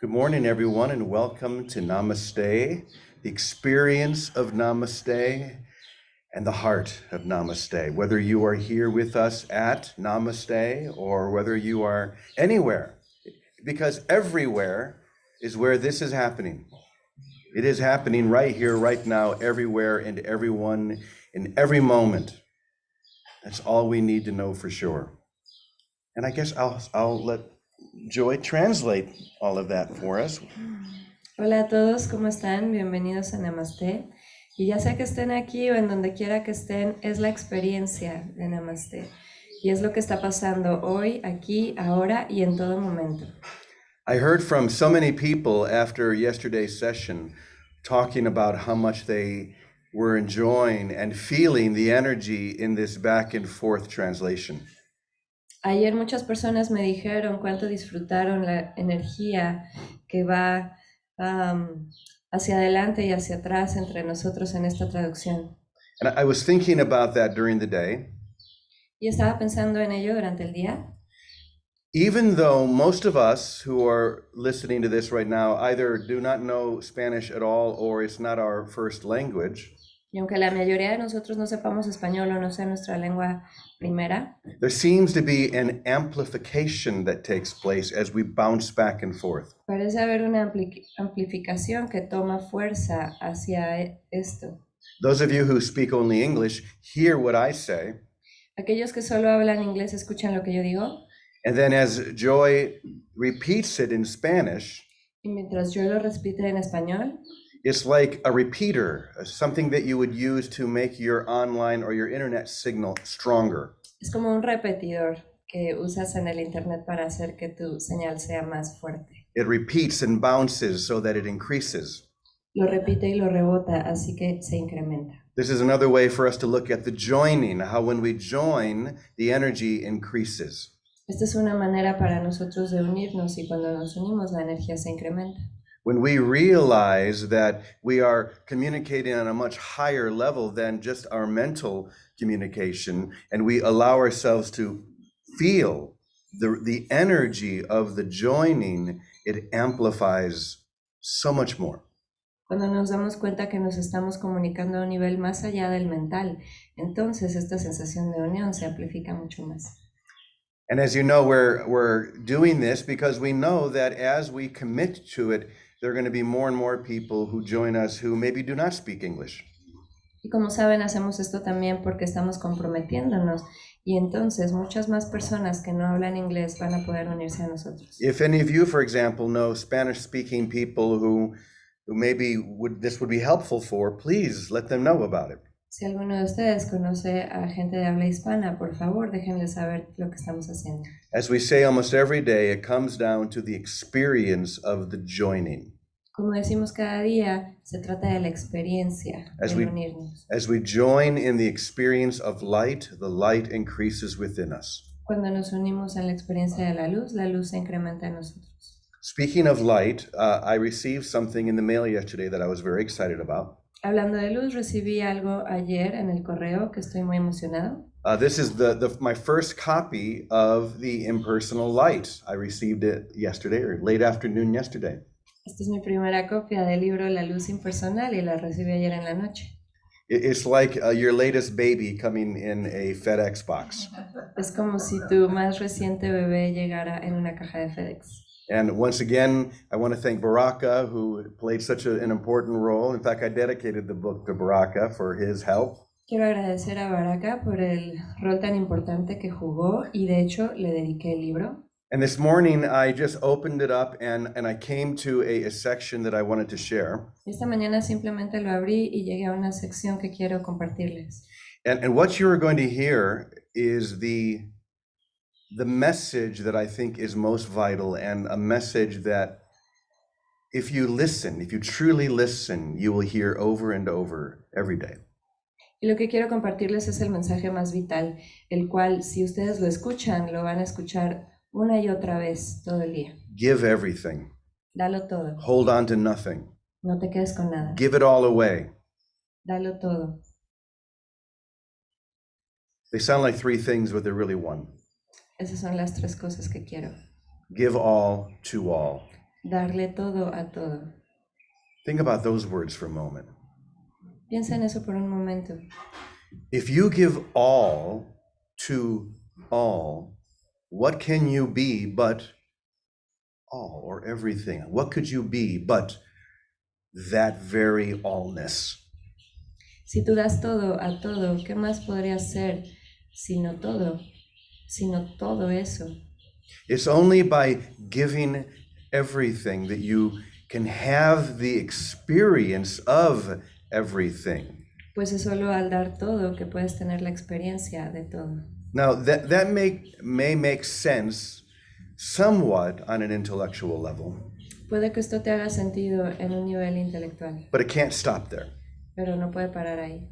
Good morning, everyone, and welcome to Namaste, the experience of Namaste and the heart of Namaste. Whether you are here with us at Namaste or whether you are anywhere, because everywhere is where this is happening. It is happening right here, right now, everywhere, and everyone, in every moment. That's all we need to know for sure. And I guess I'll let Joy translate all of that for us. Hola a todos, ¿cómo están? Bienvenidos a Namaste. Y ya sea que estén aquí o en donde quiera que estén, es la experiencia de Namaste. Y es lo que está pasando hoy, aquí, ahora y en todo momento. I heard from so many people after yesterday's session talking about how much they were enjoying and feeling the energy in this back and forth translation. Ayer muchas personas me dijeron cuánto disfrutaron la energía que va hacia adelante y hacia atrás entre nosotros en esta traducción. And I was thinking about that during the day. Y estaba pensando en ello durante el día. Even though most of us who are listening to this right now either do not know Spanish at all or it's not our first language, Y aunque la mayoría de nosotros no sepamos español o no sea nuestra lengua primera, there seems to be an amplification that takes place as we bounce back and forth. parece haber una amplificación que toma fuerza hacia esto. Those of you who speak only English hear what I say. Aquellos que solo hablan inglés escuchan lo que yo digo. And then as Joy repeats it in Spanish, Y mientras yo lo repito en español, it's like a repeater, something that you would use to make your online or your internet signal stronger. es como un repetidor que usas en el internet para hacer que tu señal sea más fuerte. It repeats and bounces so that it increases. Lo repite y lo rebota, así que se incrementa. This is another way for us to look at the joining, how when we join, the energy increases. Esta es una manera para nosotros de unirnos y cuando nos unimos la energía se incrementa. When we realize that we are communicating on a much higher level than just our mental communication, and we allow ourselves to feel the energy of the joining, it amplifies so much more. Cuando nos damos cuenta que nos estamos comunicando a un nivel más allá del mental, entonces esta sensación de unión se amplifica mucho más. And as you know, we're doing this because we know that as we commit to it, there are going to be more and more people who join us who maybe do not speak English. Y como saben, hacemos esto también porque estamos comprometiéndonos y entonces muchas más personas que no hablan inglés van a poder unirse a nosotros. If any of you, for example, know Spanish-speaking people who maybe this would be helpful for, please let them know about it. Si alguno de ustedes conoce a gente de habla hispana, por favor, déjenles saber lo que estamos haciendo. As we say almost every day, it comes down to the experience of the joining. Como decimos cada día, se trata de la experiencia de unirnos. As we join in the experience of light, the light increases within us. Cuando nos unimos en la experiencia de la luz se incrementa en nosotros. Speaking of light, I received something in the mail yesterday that I was very excited about. Hablando de luz, recibí algo ayer en el correo que estoy muy emocionado. This is my first copy of the Impersonal Light. I received it yesterday or late afternoon yesterday. Esta es mi primera copia del libro La Luz Impersonal y la recibí ayer en la noche. It's like your latest baby coming in a FedEx box. Es como si tu más reciente bebé llegara en una caja de FedEx. And once again, I want to thank Baraka, who played such an important role. In fact, I dedicated the book to Baraka for his help. Quiero agradecer a Baraka por el rol tan importante que jugó y de hecho le dediqué el libro. And this morning, I just opened it up and I came to a section that I wanted to share. Esta mañana simplemente lo abrí y llegué a una sección que quiero compartirles. And what you're going to hear is the message that I think is most vital, and a message that if you listen, if you truly listen, you will hear over and over every day. Y lo que quiero compartirles es el mensaje más vital, el cual si ustedes lo escuchan, lo van a escuchar una y otra vez todo el día. Give everything. Dalo todo. Hold on to nothing. No te quedes con nada. Give it all away. Dalo todo. They sound like three things, but they're really one. Esas son las tres cosas que quiero. Give all to all. darle todo a todo. Think about those words for a moment. Piensa en eso por un momento. If you give all to all, what can you be but all or everything? What could you be but that very allness? Si tú das todo a todo, ¿qué más podrías ser sino todo? Sino todo eso. It's only by giving everything that you can have the experience of everything. Pues es solo al dar todo que puedes tener la experiencia de todo. Now, that may make sense somewhat on an intellectual level, Puede que esto te haga sentido en un nivel intelectual, but it can't stop there. pero no puede parar ahí.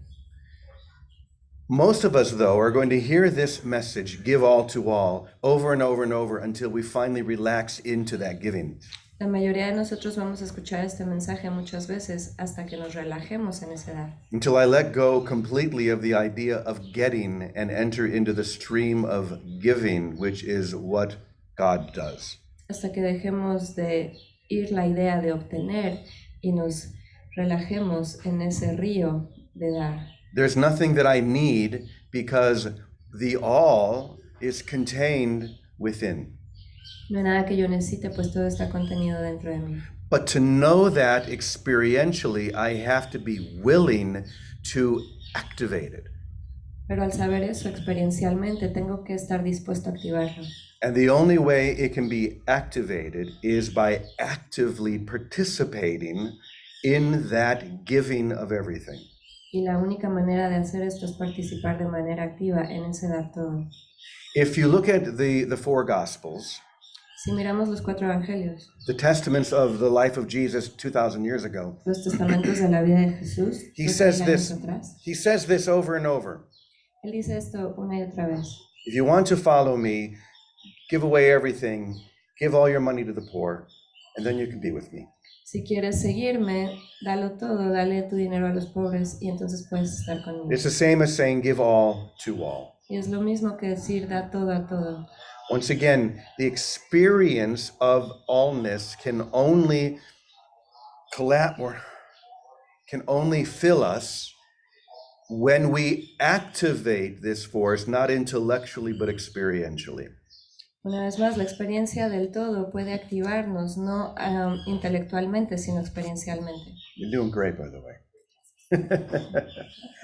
Most of us, though, are going to hear this message, give all to all, over and over and over until we finally relax into that giving. La mayoría de nosotros vamos a escuchar este mensaje muchas veces hasta que nos relajemos en ese dar. Until I let go completely of the idea of getting and enter into the stream of giving, which is what God does. Hasta que dejemos de ir la idea de obtener y nos relajemos en ese río de dar. There's nothing that I need because the all is contained within. No hay nada que yo necesite, pues todo está contenido dentro de mí. But to know that experientially, I have to be willing to activate it. Pero al saber eso experiencialmente, tengo que estar dispuesto a activarlo. And the only way it can be activated is by actively participating in that giving of everything. Y la única manera de hacer esto es participar de manera activa en ese dar todo. If you look at the four Gospels, Si miramos los 4 evangelios, the testaments of the life of Jesus 2,000 years ago, los testamentos de la vida de Jesús, he 2000 says años this. atrás, He says this over and over. él dice esto una y otra vez. If you want to follow me, give away everything, give all your money to the poor, and then you can be with me. Si quieres seguirme, dalo todo, dale tu dinero a los pobres y entonces puedes estar conmigo. It's the same as saying give all to all. Y es lo mismo que decir da todo a todo. Once again, the experience of allness can only fill us when we activate this force, not intellectually, but experientially. Una vez más, la experiencia del todo puede activarnos, no intelectualmente, sino experiencialmente. You're doing great, by the way.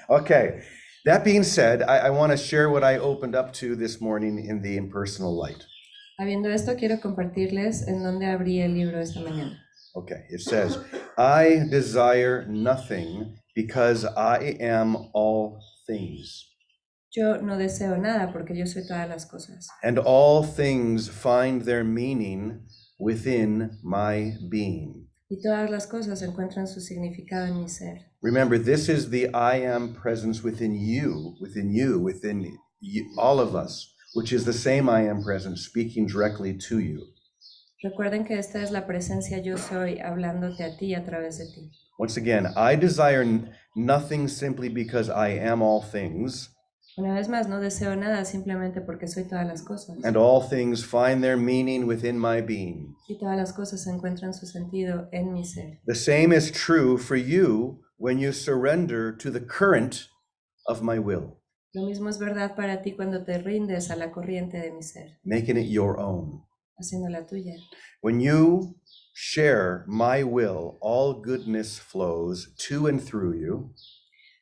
Okay, that being said, I want to share what I opened up to this morning in the Impersonal Light. Habiendo esto, quiero compartirles en donde abrí el libro esta mañana. Okay, it says, I desire nothing because I am all things. Yo no deseo nada porque yo soy todas las cosas. And all things find their meaning within my being. Y todas las cosas encuentran su significado en mi ser. Remember, this is the I am presence within you, all of us, which is the same I am presence speaking directly to you. Recuerden que esta es la presencia yo soy hablándote a ti a través de ti. Once again, I desire nothing simply because I am all things. Una vez más, no deseo nada simplemente porque soy todas las cosas. And all things find their meaning within my being. Y todas las cosas encuentran su sentido en mi ser. The same is true for you when you surrender to the current of my will. Lo mismo es verdad para ti cuando te rindes a la corriente de mi ser, Making it your own. haciéndola tuya. When you share my will, all goodness flows to and through you.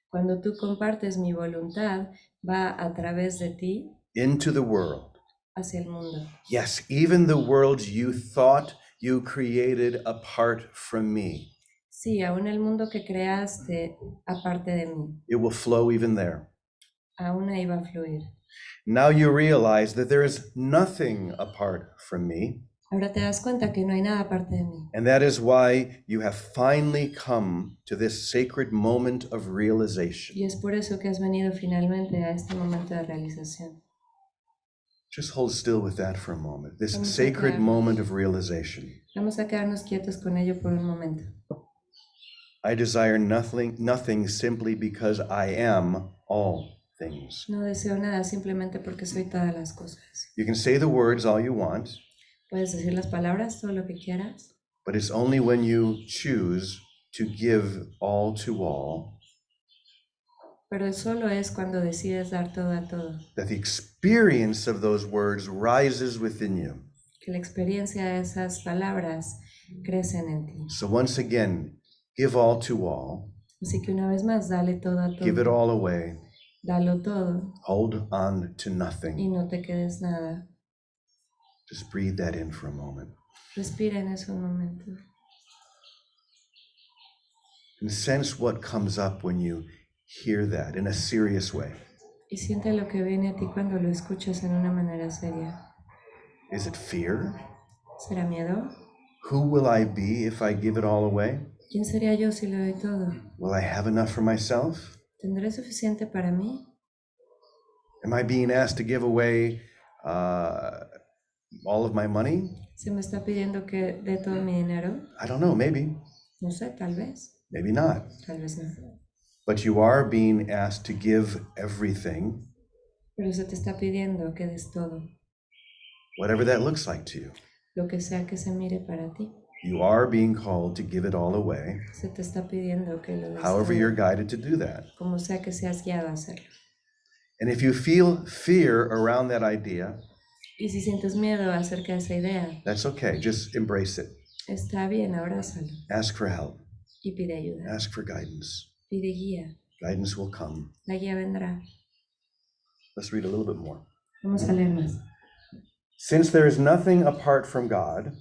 Cuando tú compartes mi voluntad, va a través de ti into the world. hacia el mundo. Yes, even the worlds you thought you created apart from me. Sí, aún el mundo que creaste aparte de mí, It will flow even there. aún ahí va a fluir. Now you realize that there is nothing apart from me. Ahora te das cuenta que no hay nada aparte de mí. And that is why you have finally come to this sacred moment of realization. Y es por eso que has venido finalmente a este momento de realización. Just hold still with that for a moment. This Vamos a sacred quedarnos. moment of realization. Vamos a quedarnos quietos con ello por un momento. I desire nothing simply because I am all things. No deseo nada simplemente porque soy todas las cosas. You can say the words all you want. Puedes decir las palabras, todo lo que quieras, But it's only when you choose to give all to all Pero solo es cuando decides dar todo a todo, that the experience of those words rises within you. que la experiencia de esas palabras crecen en ti. So once again, give all to all, Así que una vez más, dale todo a give it todo, all away, dalo todo hold on to y nothing. no te quedes nada. Just breathe that in for a moment. Respira en ese momento And sense what comes up when you hear that in a serious way. y siente lo que viene a ti cuando lo escuchas en una manera seria. Is it fear? ¿Será miedo? Who will I be if I give it all away? ¿Quién sería yo si le doy todo? Will I have enough for myself? ¿Tendré suficiente para mí? Am I being asked to give away all of my money? ¿Se me está pidiendo que dé todo mi dinero? I don't know, maybe, No sé, tal vez not. no. But you are being asked to give everything, Pero se te está pidiendo que des todo, whatever that looks like to you. lo que sea que se mire para ti. You are being called to give it all away, Se te está pidiendo que lo des however todo, you're guided to do that. como sea que seas guiado a hacerlo. And if you feel fear around that idea, Y si sientes miedo acerca de esa idea, that's okay. Just embrace it. está bien, abrázalo Ask for help. y pide ayuda. Ask for guidance. Pide guía. Guidance will come. La guía vendrá. Let's read a little bit more. Vamos a leer más. Since there is nothing apart from God,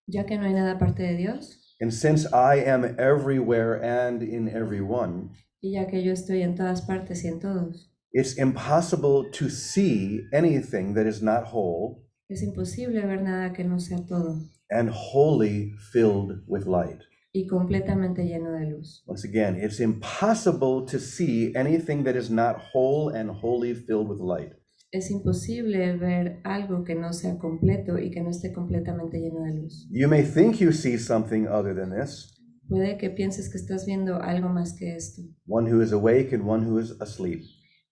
Ya que no hay nada aparte de Dios, and since I am everywhere and in everyone, y ya que yo estoy en todas partes y en todos, it's impossible to see anything that is not whole es imposible ver nada que no sea todo and wholly filled with light. y completamente lleno de luz. Once again, it's impossible to see anything that is not whole and wholly filled with light. Es imposible ver algo que no sea completo y que no esté completamente lleno de luz. You may think you see something other than this, Puede que pienses que estás viendo algo más que esto. one who is awake and one who is asleep,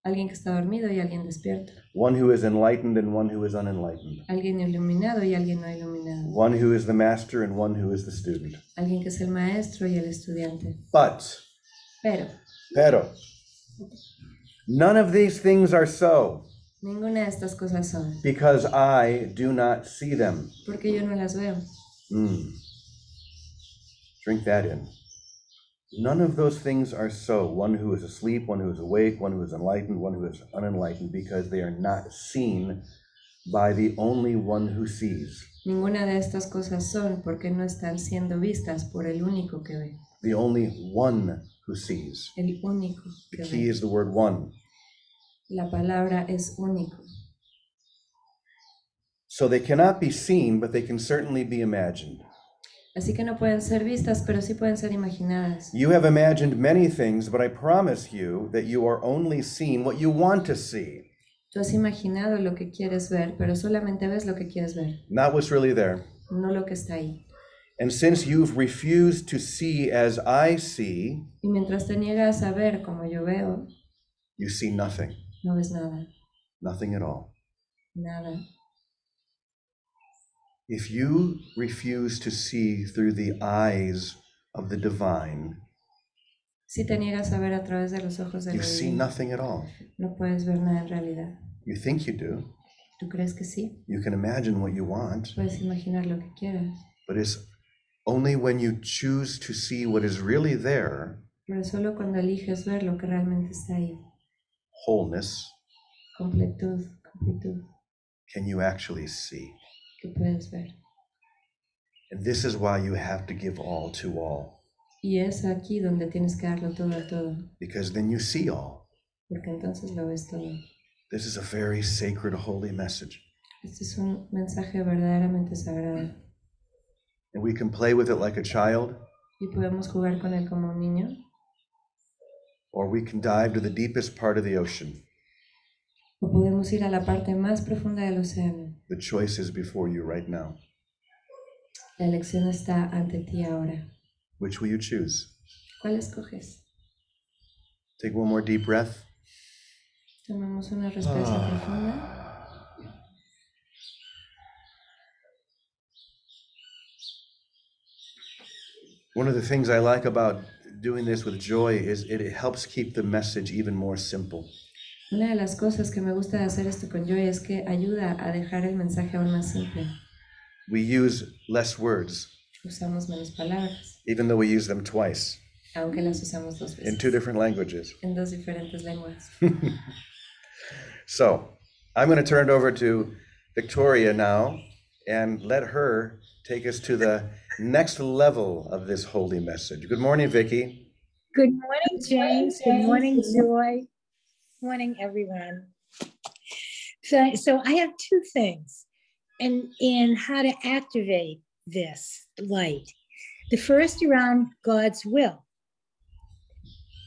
Alguien que está dormido y alguien despierto. one who is enlightened and one who is unenlightened, Alguien iluminado y alguien no iluminado. one who is the master and one who is the student. Alguien que es el maestro y el estudiante. But, Pero none of these things are so, ninguna de estas cosas son, because I do not see them. porque yo no las veo. Drink that in. None of those things are so. One who is asleep, one who is awake, one who is enlightened, one who is unenlightened, because they are not seen by the only one who sees. Ninguna de estas cosas son porque no están siendo vistas por el único que ve. The only one who sees. El único The que key ve. is the word one. La palabra es único. So they cannot be seen, but they can certainly be imagined. Así que no pueden ser vistas, pero sí pueden ser imaginadas. You have imagined many things, but I promise you that you are only seeing what you want to see, Tú has imaginado lo que quieres ver, pero solamente ves lo que quieres ver, not what's really there. no lo que está ahí. And since you've refused to see as I see, Y mientras te niegas a ver como yo veo, you see nothing, no ves nada, nothing at all. nada. If you refuse to see through the eyes of the divine, Si te niegas a ver a través de los ojos de you lo see divino, nothing at all. no puedes ver nada en realidad. You think you do. ¿Tú crees que sí? You can imagine what you want, Puedes imaginar lo que quieras, but it's only when you choose to see what is really there, pero solo cuando eliges ver lo que realmente está ahí, wholeness, completud, can you actually see. que puedes ver. And this is why you have to give all to all, Y es aquí donde tienes que darlo todo a todo, because then you see all. porque entonces lo ves todo. This is a very sacred, holy message. Este es un mensaje verdaderamente sagrado. And we can play with it like a child, Y podemos jugar con él como un niño, or we can dive to the deepest part of the ocean. o podemos ir a la parte más profunda del océano. The choice is before you right now. La elección está ante ti ahora. Which will you choose? ¿Cuál escoges? Take one more deep breath. Tomamos una respiración profunda. One of the things I like about doing this with joy is it helps keep the message even more simple. Una de las cosas que me gusta de hacer esto con Joy es que ayuda a dejar el mensaje aún más simple. We use less words, Usamos menos palabras, even though we use them twice aunque las usamos dos in veces, 2 different languages. en dos diferentes lenguas. So I'm going to turn it over to Victoria now and let her take us to the next level of this holy message. Good morning, Vicki. Good morning, James. Good morning, Joy. Good morning, everyone. So I have two things in how to activate this light. The first around God's will.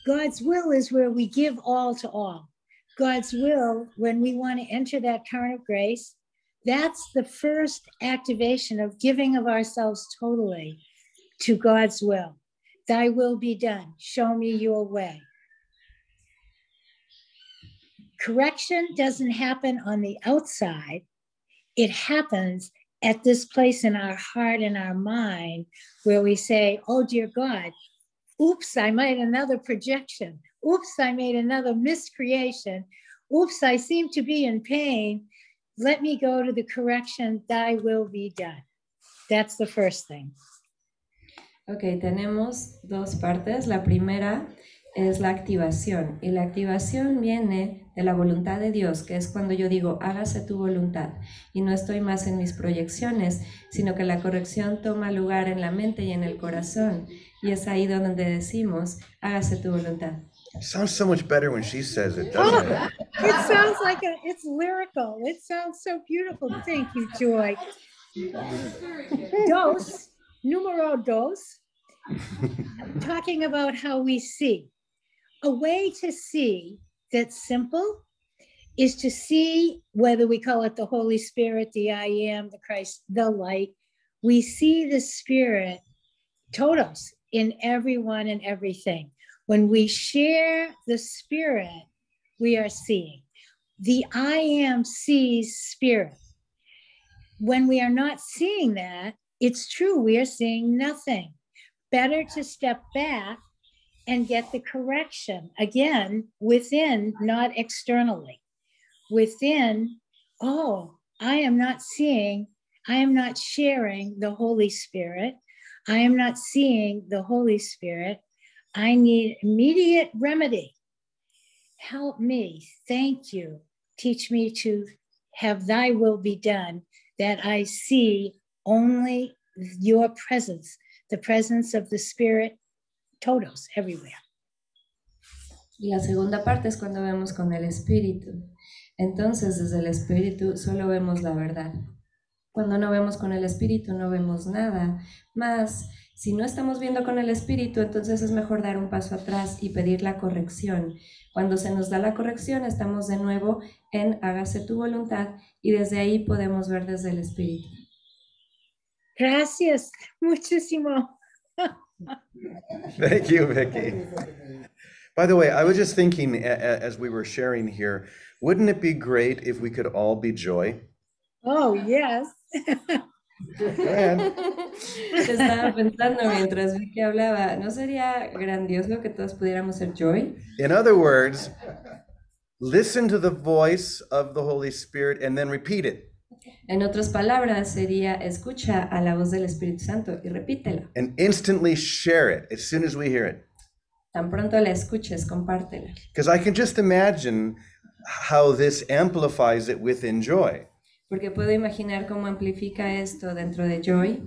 God's will is where we give all to all. God's will, when we want to enter that current of grace, that's the first activation of giving of ourselves totally to God's will. Thy will be done. Show me your way. Correction doesn't happen on the outside. It happens at this place in our heart and our mind where we say, oh, dear God, oops, I made another projection. Oops, I made another miscreation. Oops, I seem to be in pain. Let me go to the correction, thy will be done. That's the first thing. Ok, tenemos dos partes. La primera es la activación, y la activación viene de la voluntad de Dios, que es cuando yo digo, hágase tu voluntad, y no estoy más en mis proyecciones, sino que la corrección toma lugar en la mente y en el corazón, y es ahí donde decimos, hágase tu voluntad. It sounds so much better when she says it, doesn't it? It sounds like it's lyrical. It sounds so beautiful. Thank you, Joy. Dos, numero dos, talking about how we see. A way to see that's simple is to see, whether we call it the Holy Spirit, the I am, the Christ, the light. We see the Spirit, todos, in everyone and everything. When we share the Spirit, we are seeing. The I am sees Spirit. When we are not seeing that, it's true, we are seeing nothing. Better to step back and get the correction, again, within, not externally. Within, oh, I am not seeing, I am not sharing the Holy Spirit. I am not seeing the Holy Spirit. I need immediate remedy. Help me, thank you. Teach me to have thy will be done, that I see only your presence, the presence of the Spirit, todos, everywhere. Y la segunda parte es cuando vemos con el Espíritu. Entonces, desde el Espíritu solo vemos la verdad. Cuando no vemos con el Espíritu, no vemos nada. Más, si no estamos viendo con el Espíritu, entonces es mejor dar un paso atrás y pedir la corrección. Cuando se nos da la corrección, estamos de nuevo en hágase tu voluntad, y desde ahí podemos ver desde el Espíritu. Gracias, muchísimo. Thank you, Vicki. By the way, I was just thinking as we were sharing here, wouldn't it be great if we could all be joy? Oh, yes. Estaba pensando mientras Vicky hablaba, ¿no sería grandioso que todos pudiéramos ser joy? In other words, listen to the voice of the Holy Spirit and then repeat it. En otras palabras, sería escucha a la voz del Espíritu Santo y repítela. And instantly share it as soon as we hear it. Tan pronto la escuches, compártela. Because I can just imagine how this amplifies it within joy. Porque puedo imaginar cómo amplifica esto dentro de Joy.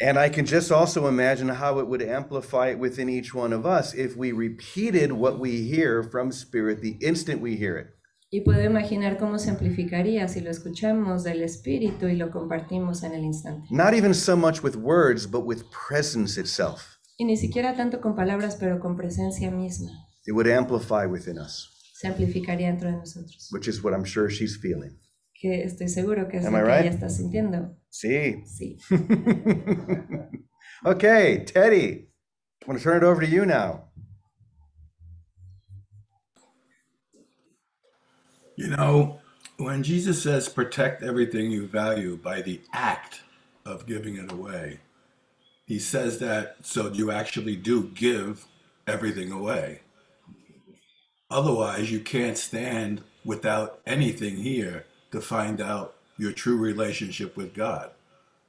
And I can just also imagine how it would amplify it within each one of us if we repeated what we hear from Spirit the instant we hear it. Y puedo imaginar cómo se amplificaría si lo escuchamos del Espíritu y lo compartimos en el instante. Not even so much with words, but with presence itself. Y ni siquiera tanto con palabras, pero con presencia misma. It would amplify within us, Se amplificaría dentro de nosotros. which is what I'm sure she's feeling. Que estoy seguro que es Am lo I que right? ella está sintiendo. See? Sí. Okay, Teddy, I'm going to turn it over to you now. You know, when Jesus says protect everything you value by the act of giving it away, he says that so you actually do give everything away. Otherwise, you can't stand without anything here to find out your true relationship with God.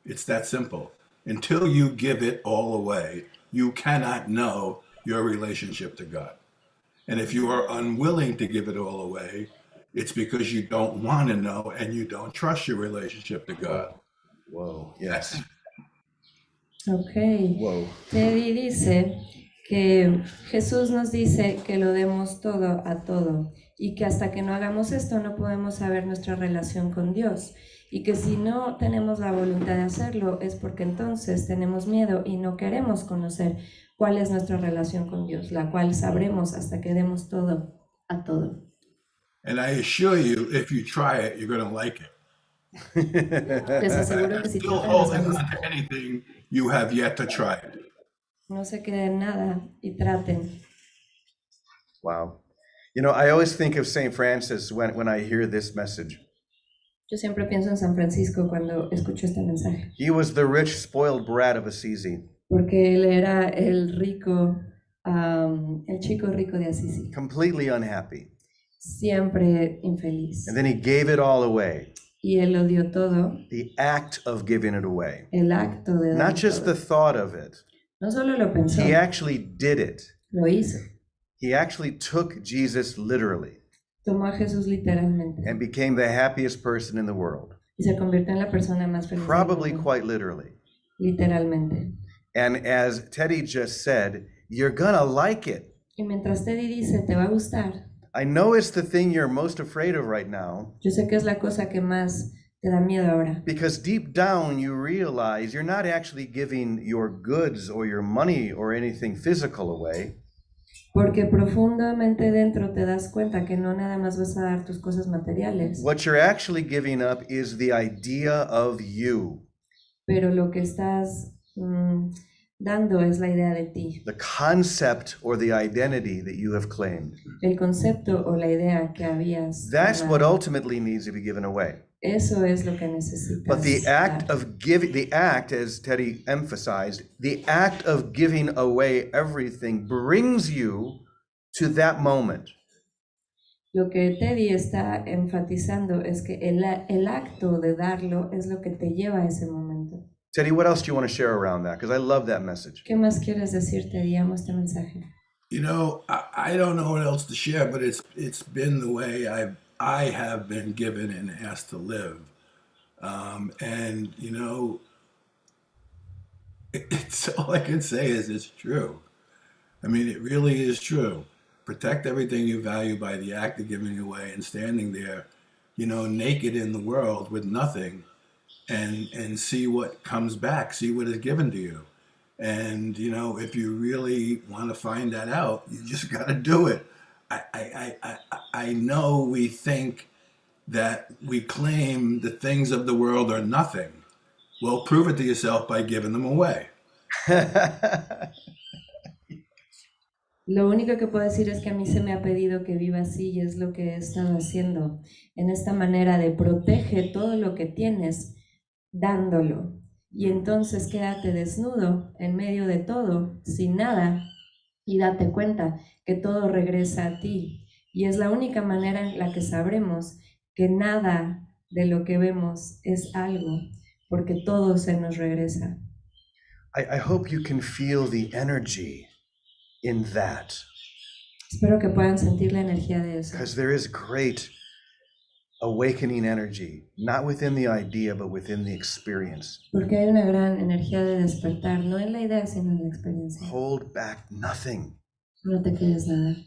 It's that simple. Until you give it all away, you cannot know your relationship to God. And if you are unwilling to give it all away, it's because you don't want to know and you don't trust your relationship to God. Whoa. Yes. Ok. Whoa. Teddy dice que Jesús nos dice que lo demos todo a todo y que hasta que no hagamos esto no podemos saber nuestra relación con Dios y que si no tenemos la voluntad de hacerlo es porque entonces tenemos miedo y no queremos conocer cuál es nuestra relación con Dios, la cual sabremos hasta que demos todo a todo. And I assure you, if you try it, you're going to like it. Les aseguro que si Still tratan holding las on cosas, to anything, you have yet to try it. no se queden nada y traten. Wow. You know, I always think of St. Francis when I hear this message. Yo siempre pienso en San Francisco cuando escucho este mensaje, He was the rich, spoiled brat of Assisi, porque él era el rico, el chico rico de Asisi, completely unhappy. siempre infeliz. And then he gave it all away. Y él lo dio todo, The act of giving it away. el acto de dar Not just todo. the thought of it. No solo lo pensó, He actually did it. lo hizo. He actually took Jesus literally Tomó a Jesús literalmente and became the happiest person in the world. y se convirtió en la persona más feliz del Probably mundo, quite literally. literalmente. And as Teddy just said, you're gonna like it. Y mientras Teddy dice, te va a gustar, I know it's the thing you're most afraid of right now, yo sé que es la cosa que más te da miedo ahora, because deep down you realize you're not actually giving your goods or your money or anything physical away. porque profundamente dentro te das cuenta que no nada más vas a dar tus cosas materiales, What you're actually giving up is the idea of you, pero lo que estás dando es la idea de ti, the concept or the identity that you have claimed. el concepto o la idea que habías That's tomado. what ultimately needs to be given away. Eso es lo que necesitas. But the act dar. of giving, the act, as Teddy emphasized, the act of giving away everything brings you to that moment. Lo que Teddy está enfatizando es que el acto de darlo es lo que te lleva a ese momento. Teddy, what else do you want to share around that? Because I love that message. ¿Qué más quieres decir, Teddy? Amo este mensaje. You know, I don't know what else to share, but it's been the way I have been given and asked to live. And, you know, it's all I can say is it's true. I mean, it really is true. Protect everything you value by the act of giving away and standing there, you know, naked in the world with nothing and see what comes back, see what is given to you. And, you know, if you really want to find that out, you just got to do it. I know we think that we claim the things of the world are nothing. Well, prove it to yourself by giving them away. Lo único que puedo decir es que a mí se me ha pedido que viva así y es lo que he estado haciendo en esta manera de protege todo lo que tienes dándolo. Y entonces quédate desnudo en medio de todo, sin nada, y date cuenta que todo regresa a ti. Y es la única manera en la que sabremos que nada de lo que vemos es algo, porque todo se nos regresa. I hope you can feel the energy in that, Espero que puedan sentir la energía de eso, because there is great awakening energy, not within the idea, but within the experience. porque hay una gran energía de despertar, no en la idea, sino en la experiencia. Hold back nothing, No te quedes nada,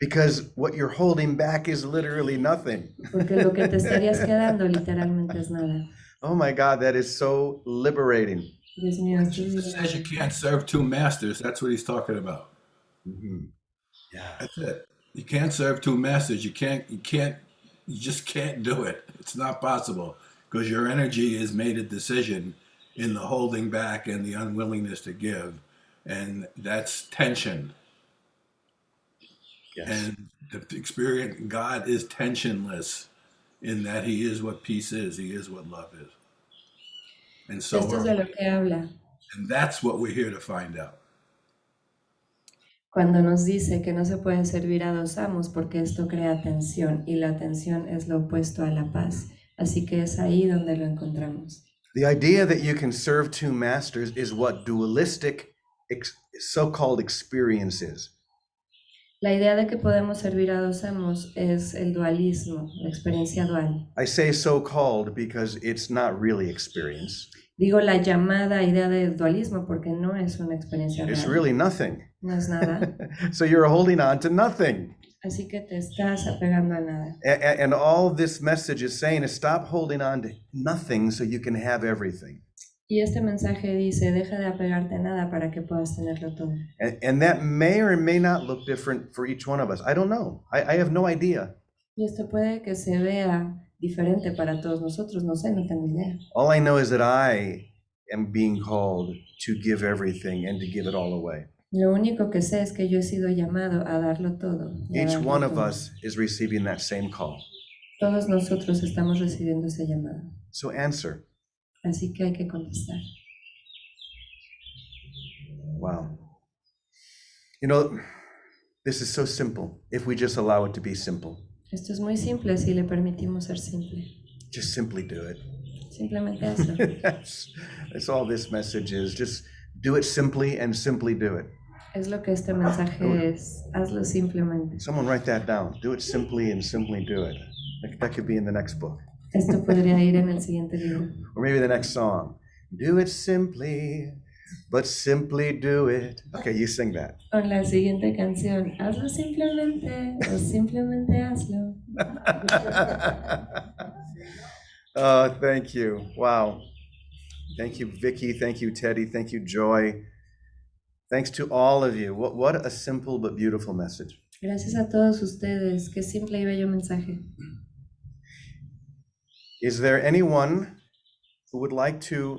because what you're holding back is literally nothing. porque lo que te estarías quedando literalmente es nada. Oh my God, that is so liberating. Dios mío, esto es Jesus says you liberador. can't serve two masters. That's what he's talking about. Mhm. Yeah. That's it. You can't serve two masters. You just can't do it. It's not possible because your energy has made a decision in the holding back and the unwillingness to give. And that's tension. Yes. And the experience, God is tensionless in that he is what peace is. He is what love is. And so Esto es de lo que habla. And that's what we're here to find out. Cuando nos dice que no se puede servir a dos amos porque esto crea tensión y la tensión es lo opuesto a la paz. Así que es ahí donde lo encontramos. The idea that you can serve two masters is what dualistic so-called experience is. La idea de que podemos servir a dos amos es el dualismo, la experiencia dual. I say so-called because it's not really experience. Digo la llamada idea del dualismo porque no es una experiencia It's real. really nothing. No es nada. So you're holding on to nothing. Así que te estás apegando a nada. And all this message is saying is stop holding on to nothing so you can have everything. Y este mensaje dice, deja de apegarte a nada para que puedas tenerlo todo. And that may or may not look different for each one of us. I don't know. I have no idea. Y esto puede que se vea diferente para todos nosotros, no sé, no tengo idea. All I know is that I am being called to give everything and to give it all away. Lo único que sé es que yo he sido llamado a darlo todo. Y a Each darlo one of todo. us is receiving that same call. Todos nosotros estamos recibiendo ese llamado. So answer. Así que hay que contestar. Wow. You know, this is so simple if we just allow it to be simple. Esto es muy simple si le permitimos ser simple. Just simply do it. Simplemente eso. That's all this message is. Just do it simply and simply do it. Es lo que este mensaje es. Hazlo simplemente. Someone write that down. Do it simply and simply do it. That could be in the next book. Esto podría ir en el siguiente libro. Or maybe the next song. Do it simply, but simply do it. Okay, you sing that. O la siguiente canción. Hazlo simplemente o simplemente hazlo. Oh, thank you. Wow. Thank you, Vicky. Thank you, Teddy. Thank you, Joy. Thanks to all of you. What a simple but beautiful message. Gracias a todos ustedes. Qué simple y bello mensaje. Is there anyone who would like to